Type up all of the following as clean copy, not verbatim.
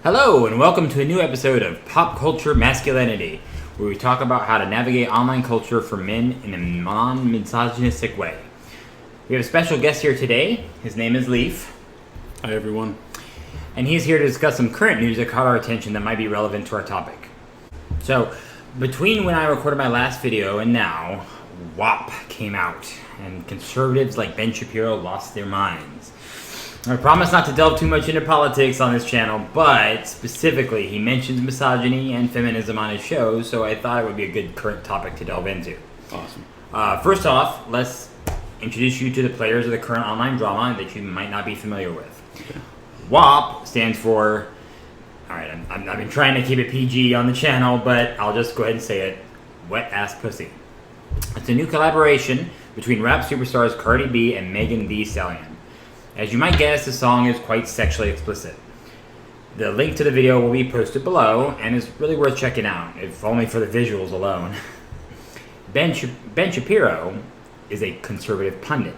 Hello, and welcome to a new episode of Pop Culture Masculinity, where we talk about how to navigate online culture for men in a non-misogynistic way. We have a special guest here today. His name is Leaf. Hi, everyone. And he's here to discuss some current news that caught our attention that might be relevant to our topic. So, between when I recorded my last video and now, WAP came out, and conservatives like Ben Shapiro lost their minds. I promise not to delve too much into politics on this channel, but specifically he mentions misogyny and feminism on his show, so I thought it would be a good current topic to delve into. Awesome. First off, let's introduce you to the players of the current online drama that you might not be familiar with. Okay. WAP stands for, alright, I've been trying to keep it PG on the channel, but I'll just go ahead and say it, Wet Ass Pussy. It's a new collaboration between rap superstars Cardi B and Megan Thee Stallion. As you might guess, the song is quite sexually explicit. The link to the video will be posted below, and is really worth checking out, if only for the visuals alone. Ben Shapiro is a conservative pundit,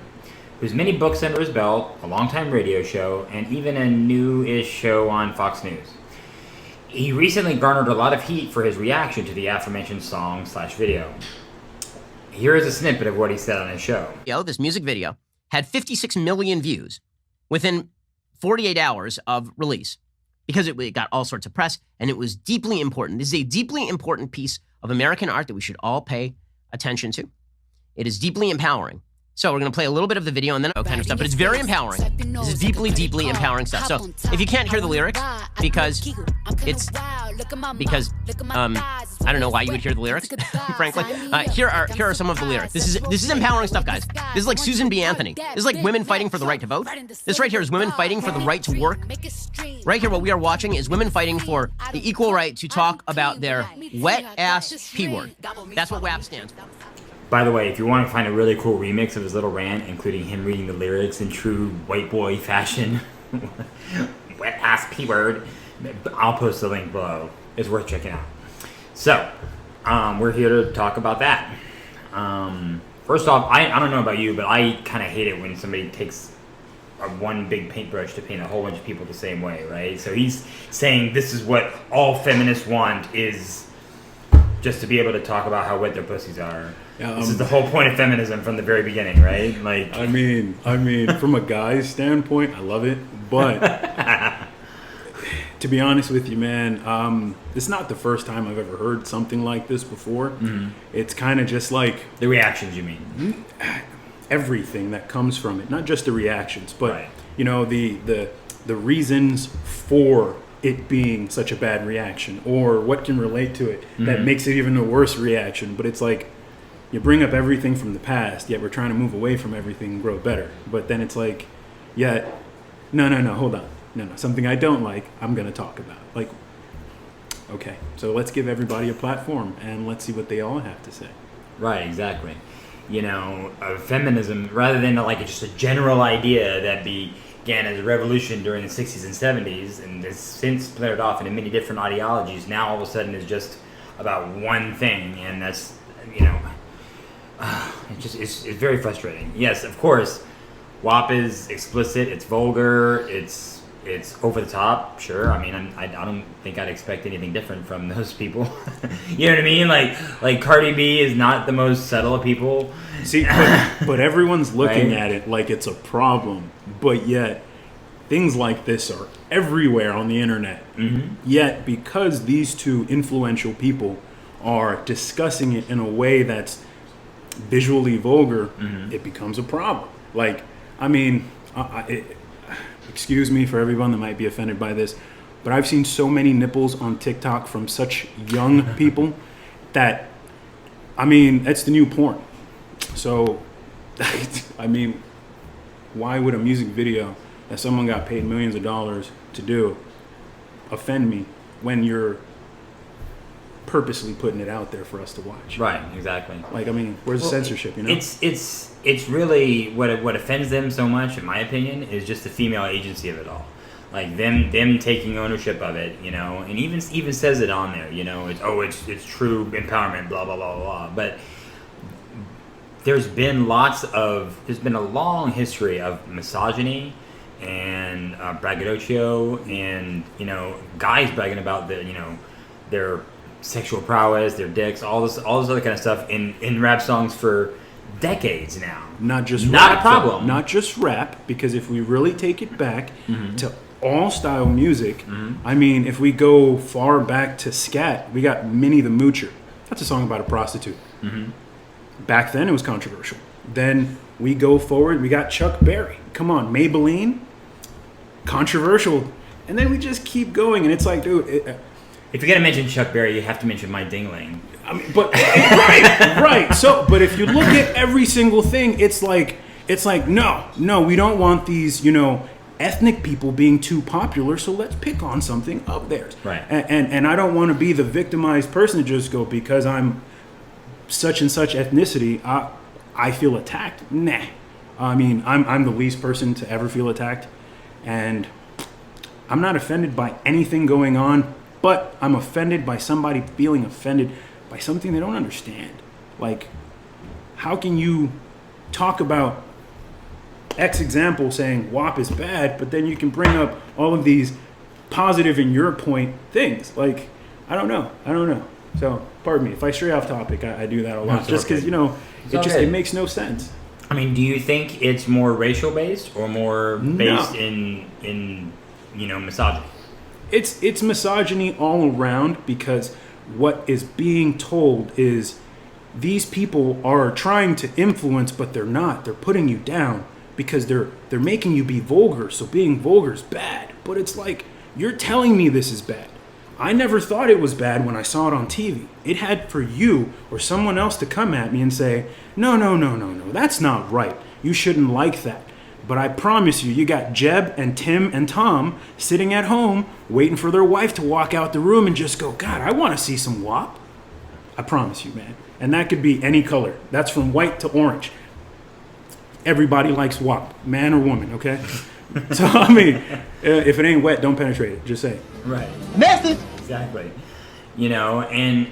whose many books under his belt, a longtime radio show, and even a new-ish show on Fox News. He recently garnered a lot of heat for his reaction to the aforementioned song/video. Here is a snippet of what he said on his show. This music video had 56 million views within 48 hours of release because it got all sorts of press, and it was deeply important. This is a deeply important piece of American art that we should all pay attention to. It is deeply empowering. So we're going to play a little bit of the video and then kind of stuff, but it's very empowering. This is deeply, deeply empowering stuff. So if you can't hear the lyrics because I don't know why you would hear the lyrics, frankly. Here are some of the lyrics. This is empowering stuff, guys. This is like Susan B. Anthony. This is like women fighting for the right to vote. This right here is women fighting for the right to work. Right here, what we are watching is women fighting for the equal right to talk about their wet ass P word. That's what WAP stands for. By the way, if you want to find a really cool remix of his little rant, including him reading the lyrics in true white boy fashion, wet ass P word, I'll post the link below. It's worth checking out. So, we're here to talk about that. First off, I don't know about you, but I kind of hate it when somebody takes one big paintbrush to paint a whole bunch of people the same way, right? So he's saying this is what all feminists want, is just to be able to talk about how wet their pussies are. This is the whole point of feminism from the very beginning, right? Like, I mean, from a guy's standpoint, I love it, but to be honest with you, man, it's not the first time I've ever heard something like this before. Mm-hmm. It's kind of just like the reactions, you mean? Everything that comes from it, not just the reactions, but right. You know, the reasons for it being such a bad reaction, or what can relate to it that makes it even a worse reaction. But it's like, you bring up everything from the past, yet we're trying to move away from everything and grow better. But then it's like, no, hold on. No, something I don't like, I'm going to talk about. Like, okay, so let's give everybody a platform and let's see what they all have to say. Right, exactly. You know, feminism, rather than like just a general idea that began as a revolution during the 60s and 70s and has since flared off into many different ideologies, now all of a sudden is just about one thing, and that's, you know, it's very frustrating. Yes, of course, WAP is explicit, it's vulgar, it's over the top, sure. I mean, I don't think I'd expect anything different from those people. You know what I mean? Like Cardi B is not the most subtle of people. See, but everyone's looking at it like it's a problem, but yet things like this are everywhere on the internet. Mm-hmm. Yet, because these two influential people are discussing it in a way that's visually vulgar, it becomes a problem. Like, I mean, excuse me for everyone that might be offended by this, but I've seen so many nipples on TikTok from such young people that, I mean, that's the new porn. So, I mean, why would a music video that someone got paid millions of dollars to do offend me when you're purposely putting it out there for us to watch? Right, exactly. Like, I mean, where's the censorship, you know? It's really what offends them so much, in my opinion, is just the female agency of it all. Like them taking ownership of it, you know, and even says it on there, you know, it's true empowerment, blah blah blah blah. But there's been a long history of misogyny and braggadocio, and guys bragging about their sexual prowess, their dicks, all this other kind of stuff in rap songs for decades now. Not just not rap, a problem. Not just rap, because if we really take it back to all style music, I mean, if we go far back to scat, we got Minnie the Moocher. That's a song about a prostitute. Back then, it was controversial. Then we go forward, we got Chuck Berry. Come on, Maybelline, controversial. And then we just keep going, and it's like, dude. If you're gonna mention Chuck Berry, you have to mention My Dingling. I mean, but right. So, but if you look at every single thing, it's like no, we don't want these, ethnic people being too popular. So let's pick on something of theirs. Right. And I don't want to be the victimized person to just go because I'm such and such ethnicity. I feel attacked. Nah. I mean, I'm the least person to ever feel attacked, and I'm not offended by anything going on. But I'm offended by somebody feeling offended by something they don't understand. Like, how can you talk about X example saying WAP is bad, but then you can bring up all of these positive in your point things? Like, I don't know. So, pardon me. If I stray off topic, I do that a lot. Just because, it makes no sense. I mean, do you think it's more racial based or more based in misogyny? It's misogyny all around, because what is being told is these people are trying to influence, but they're not. They're putting you down because they're making you be vulgar. So being vulgar is bad. But it's like, you're telling me this is bad. I never thought it was bad when I saw it on TV. It had for you or someone else to come at me and say, no, that's not right. You shouldn't like that. But I promise you got Jeb and Tim and Tom sitting at home waiting for their wife to walk out the room and just go, God, I want to see some WAP. I promise you, man. And that could be any color. That's from white to orange. Everybody likes WAP, man or woman, okay? So, I mean, if it ain't wet, don't penetrate it. Just say it. Right. Message. Exactly. And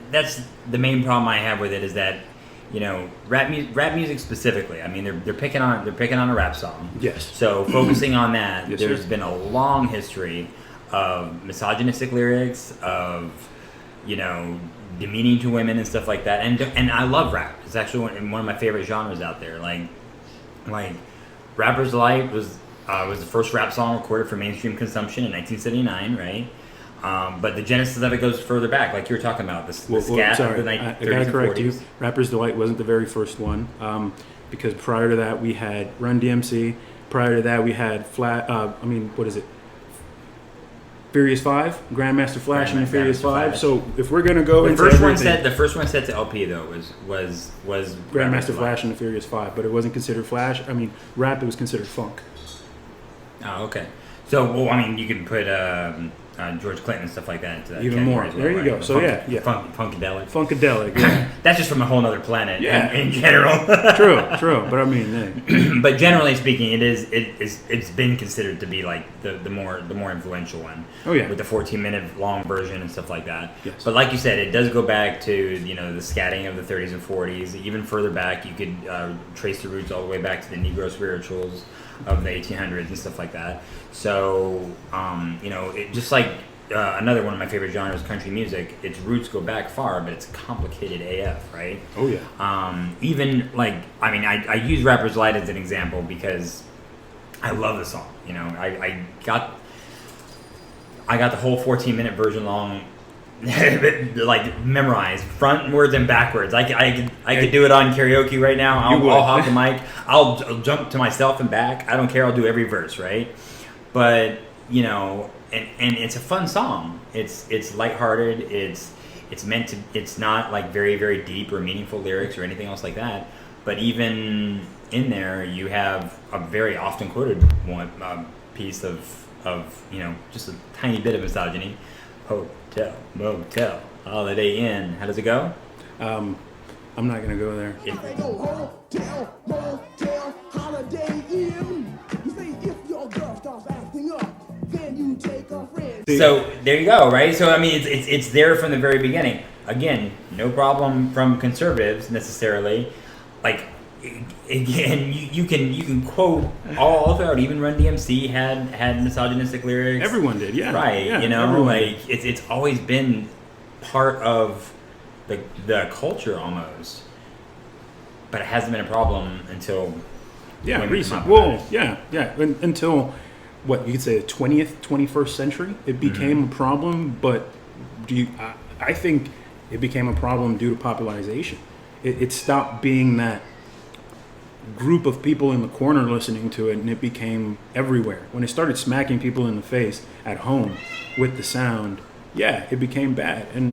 that's the main problem I have with it, is that rap music specifically. I mean, they're picking on a rap song. Yes. So focusing on that, Yes, there's sir. been a long history of misogynistic lyrics, of demeaning to women and stuff like that. And I love rap. It's actually one of my favorite genres out there. Like Rapper's Delight was the first rap song recorded for mainstream consumption in 1979, right? But the genesis of it goes further back, like you were talking about, the scat of the 30s I gotta correct you. 40s. Rapper's Delight wasn't the very first one, because prior to that we had Run DMC. Prior to that we had Furious 5, Grandmaster Flash and the Furious 5. So if we're gonna go into everything, The first one set to LP though was Grandmaster Flash and the Furious 5, but it wasn't considered Flash. I mean, rap, it was considered funk. Oh, okay. So, well, I mean, you can put George Clinton and stuff like that into that Even more. category as well, There you right? go. So yeah. Funkadelic. Funkadelic. Yeah. That's just from a whole other planet. Yeah. In general. True. But I mean, But generally speaking, it's been considered to be like the more influential one. Oh yeah. With the 14-minute long version and stuff like that. Yes. But like you said, it does go back to the scatting of the 30s and 40s. Even further back, you could trace the roots all the way back to the Negro spirituals of the 1800s and stuff like that. So it just like another one of my favorite genres, country music. Its roots go back far, but it's complicated AF, right? Oh yeah. Even like, I mean, I use Rapper's Delight as an example because I love the song. I got the whole 14-minute version long, like memorized frontwards and backwards. I could do it on karaoke right now. I'll hop the mic. I'll jump to myself and back. I don't care. I'll do every verse, right? But and it's a fun song. It's lighthearted. It's meant to. It's not like very, very deep or meaningful lyrics or anything else like that. But even in there, you have a very often quoted one piece of just a tiny bit of misogyny. Hotel, motel, Holiday Inn. How does it go? I'm not gonna go there. Hotel, motel, Holiday Inn. You say if your girl starts acting up, then you take a friend. So there you go, right? So I mean, it's there from the very beginning. Again, no problem from conservatives necessarily. Like again, you can quote all throughout. Even Run DMC had misogynistic lyrics. Everyone did, yeah. Right, Yeah, you know, everyone like it's always been part of the culture almost, but it hasn't been a problem until women recent. come up Well, with it. until what you could say the 21st century, it became a problem. But I think it became a problem due to popularization. It stopped being that group of people in the corner listening to it, and it became everywhere. When it started smacking people in the face at home with the sound, it became bad. And